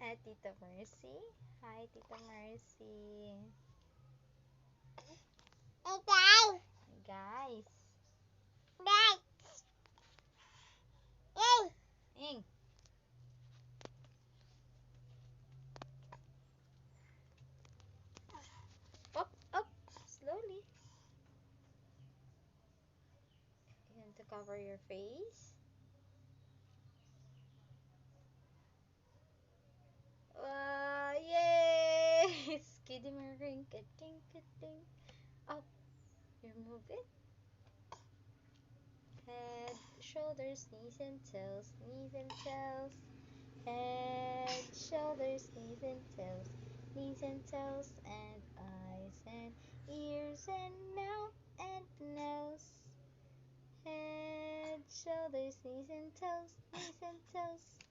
Tita Mercy. Hi, Tita Mercy. Hey guys. Guys. Guys. Hey. Ing. Up, up. Slowly. You want to cover your face? Yay! Skidimarink, ka-ding, ka-ding. Up. Remove it. Head, shoulders, knees and toes, knees and toes. Head, shoulders, knees and toes, knees and toes, and eyes and ears and mouth and nose. Head, shoulders, knees and toes, knees and toes.